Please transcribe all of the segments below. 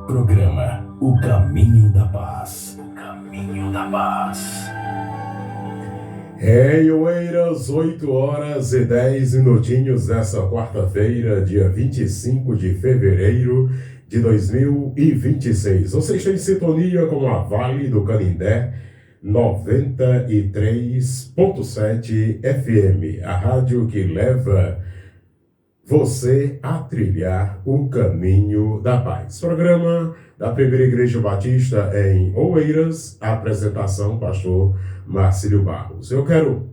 Programa O Caminho da Paz. O Caminho da Paz. Oeiras, 8h10 dessa quarta-feira, dia 25 de fevereiro de 2026. Você está em sintonia com a Vale do Canindé 93.7 FM, a rádio que leva você a trilhar o caminho da paz. Programa da Primeira Igreja Batista em Oeiras, apresentação, pastor Marcílio Barros. Eu quero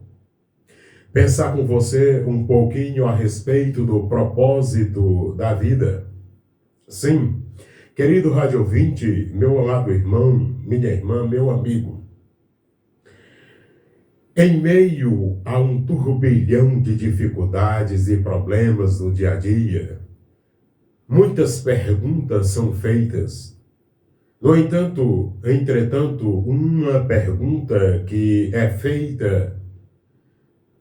pensar com você um pouquinho a respeito do propósito da vida. Sim, querido rádio ouvinte, meu amado irmão, minha irmã, meu amigo, em meio a um turbilhão de dificuldades e problemas no dia a dia, muitas perguntas são feitas. No entanto, entretanto, uma pergunta que é feita,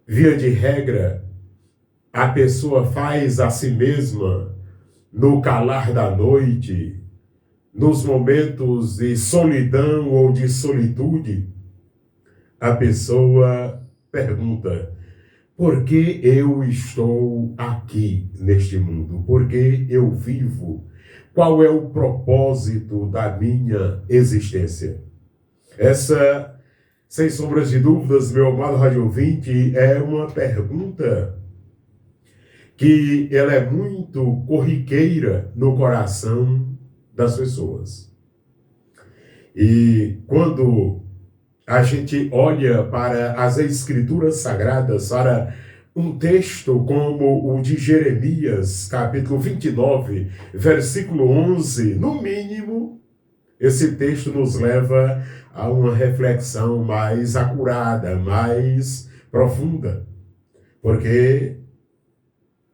via de regra, a pessoa faz a si mesma no calar da noite, nos momentos de solidão ou de solitude. A pessoa pergunta: por que eu estou aqui neste mundo? Por que eu vivo? Qual é o propósito da minha existência? Essa, sem sombras de dúvidas, meu amado rádio ouvinte, é uma pergunta que ela é muito corriqueira no coração das pessoas. E quando a gente olha para as Escrituras Sagradas, para um texto como o de Jeremias, capítulo 29, versículo 11, no mínimo, esse texto nos leva a uma reflexão mais acurada, mais profunda. Porque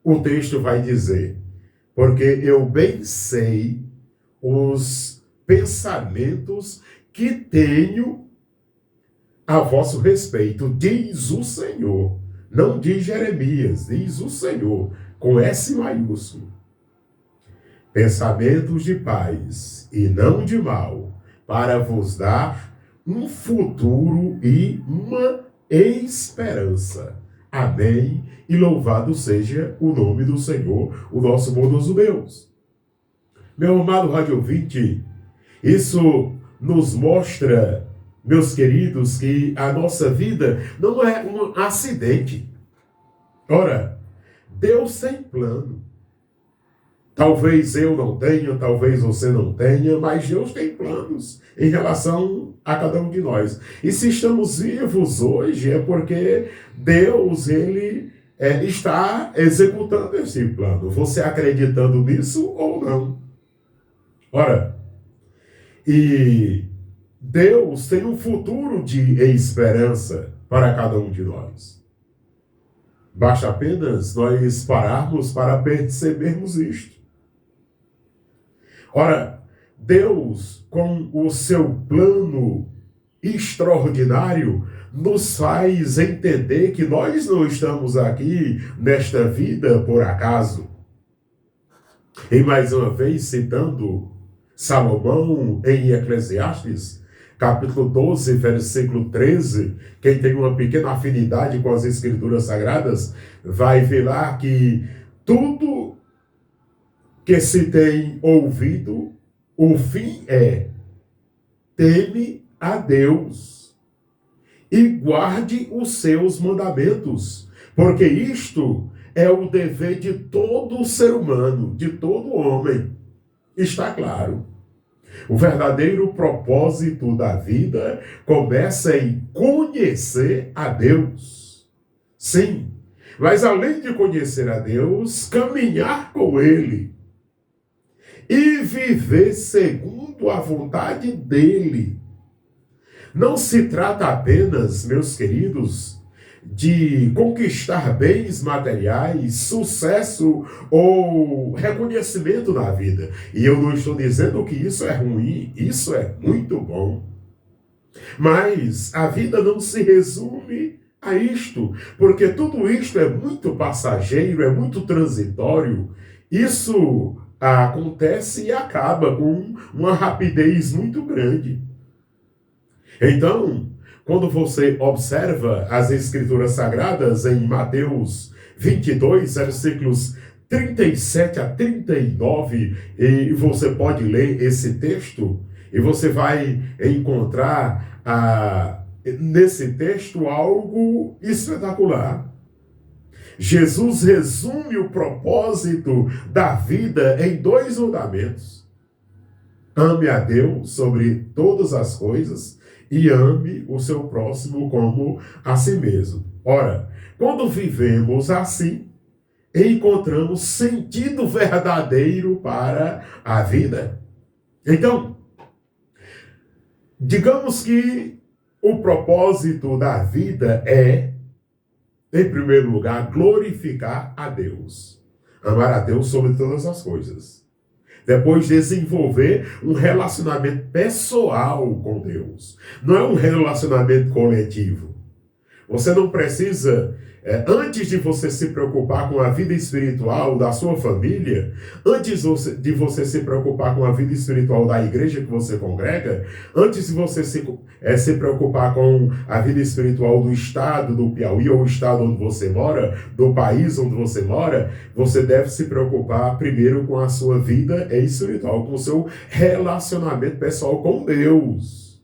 o texto vai dizer: porque eu bem sei os pensamentos que tenho a vosso respeito, diz o Senhor. Não diz Jeremias, diz o Senhor, com S maiúsculo. Pensamentos de paz e não de mal, para vos dar um futuro e uma esperança. Amém. E louvado seja o nome do Senhor, o nosso bondoso Deus. Meu amado rádio ouvinte, isso nos mostra, meus queridos, que a nossa vida não é um acidente. Ora, Deus tem plano. Talvez eu não tenha, talvez você não tenha, mas Deus tem planos em relação a cada um de nós. E se estamos vivos hoje é porque Deus, Ele está executando esse plano. Você acreditando nisso ou não? Ora, e Deus tem um futuro de esperança para cada um de nós. Basta apenas nós pararmos para percebermos isto. Ora, Deus, com o seu plano extraordinário, nos faz entender que nós não estamos aqui nesta vida por acaso. E mais uma vez, citando Salomão em Eclesiastes, capítulo 12, versículo 13, quem tem uma pequena afinidade com as Escrituras Sagradas, vai ver lá que tudo que se tem ouvido, o fim é: teme a Deus e guarde os seus mandamentos, porque isto é o dever de todo ser humano, de todo homem. Está claro. O verdadeiro propósito da vida começa em conhecer a Deus. Sim, mas além de conhecer a Deus, caminhar com Ele e viver segundo a vontade dEle. Não se trata apenas, meus queridos, de conquistar bens materiais, sucesso ou reconhecimento na vida. E eu não estou dizendo que isso é ruim, isso é muito bom. Mas a vida não se resume a isto, porque tudo isto é muito passageiro, é muito transitório. Isso acontece e acaba com uma rapidez muito grande. Então, quando você observa as Escrituras Sagradas em Mateus 22, versículos 37 a 39, e você pode ler esse texto, e você vai encontrar nesse texto algo espetacular. Jesus resume o propósito da vida em 2 mandamentos. Ame a Deus sobre todas as coisas e ame o seu próximo como a si mesmo. Ora, quando vivemos assim, encontramos sentido verdadeiro para a vida. Então, digamos que o propósito da vida é, em primeiro lugar, glorificar a Deus. Amar a Deus sobre todas as coisas. Depois, desenvolver um relacionamento pessoal com Deus. Não é um relacionamento coletivo. Você não precisa, antes de você se preocupar com a vida espiritual da sua família, antes de você se preocupar com a vida espiritual da igreja que você congrega, antes de você se preocupar com a vida espiritual do estado do Piauí, ou o estado onde você mora, do país onde você mora, você deve se preocupar primeiro com a sua vida espiritual, com o seu relacionamento pessoal com Deus.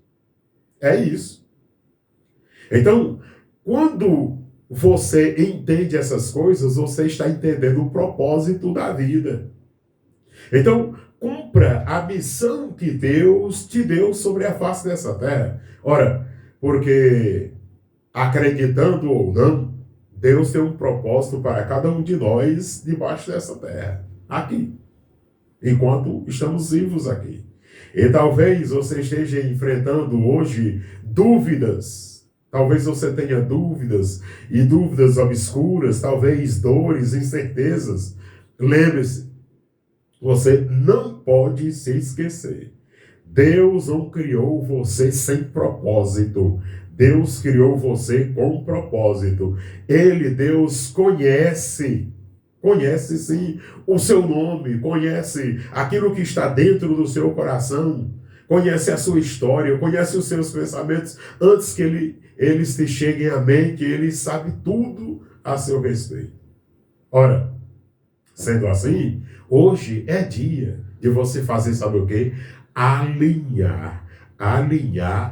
É isso. Então, quando você entende essas coisas, você está entendendo o propósito da vida. Então, cumpra a missão que Deus te deu sobre a face dessa terra. Ora, porque, acreditando ou não, Deus tem um propósito para cada um de nós debaixo dessa terra, aqui, enquanto estamos vivos aqui. E talvez você esteja enfrentando hoje dúvidas. Talvez você tenha dúvidas, e dúvidas obscuras, talvez dores, incertezas. Lembre-se, você não pode se esquecer. Deus não criou você sem propósito. Deus criou você com propósito. Deus, conhece sim o seu nome, conhece aquilo que está dentro do seu coração. Conhece a sua história, conhece os seus pensamentos antes que eles te cheguem à mente, ele sabe tudo a seu respeito. Ora, sendo assim, hoje é dia de você fazer, sabe o quê? Alinhar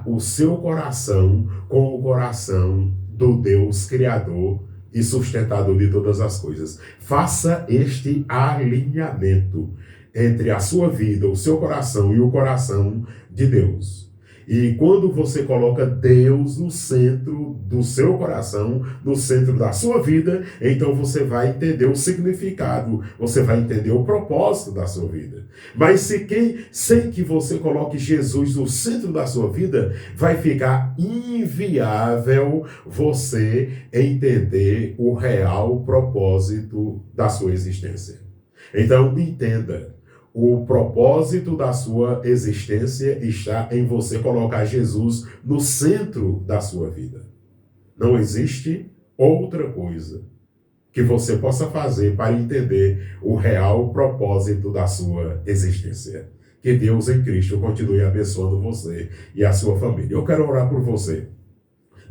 o seu coração com o coração do Deus Criador e sustentador de todas as coisas. Faça este alinhamento entre a sua vida, o seu coração e o coração de Deus. E quando você coloca Deus no centro do seu coração, no centro da sua vida, então você vai entender o significado, você vai entender o propósito da sua vida. Mas sem que você coloque Jesus no centro da sua vida, vai ficar inviável você entender o real propósito da sua existência. Então, entenda. O propósito da sua existência está em você colocar Jesus no centro da sua vida. Não existe outra coisa que você possa fazer para entender o real propósito da sua existência. Que Deus em Cristo continue abençoando você e a sua família. Eu quero orar por você.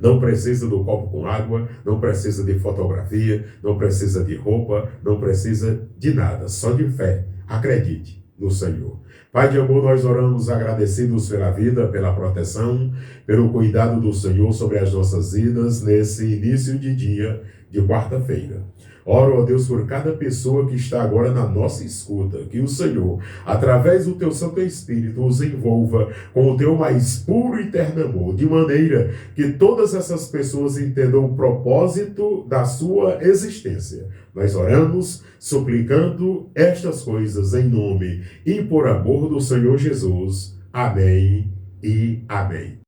Não precisa do copo com água, não precisa de fotografia, não precisa de roupa, não precisa de nada, só de fé. Acredite no Senhor. Pai de amor, nós oramos agradecidos pela vida, pela proteção, pelo cuidado do Senhor sobre as nossas vidas nesse início de dia de quarta-feira. Oro, ó Deus, por cada pessoa que está agora na nossa escuta, que o Senhor, através do teu Santo Espírito, os envolva com o teu mais puro e eterno amor, de maneira que todas essas pessoas entendam o propósito da sua existência. Nós oramos, suplicando estas coisas em nome e por amor do Senhor Jesus. Amém e amém.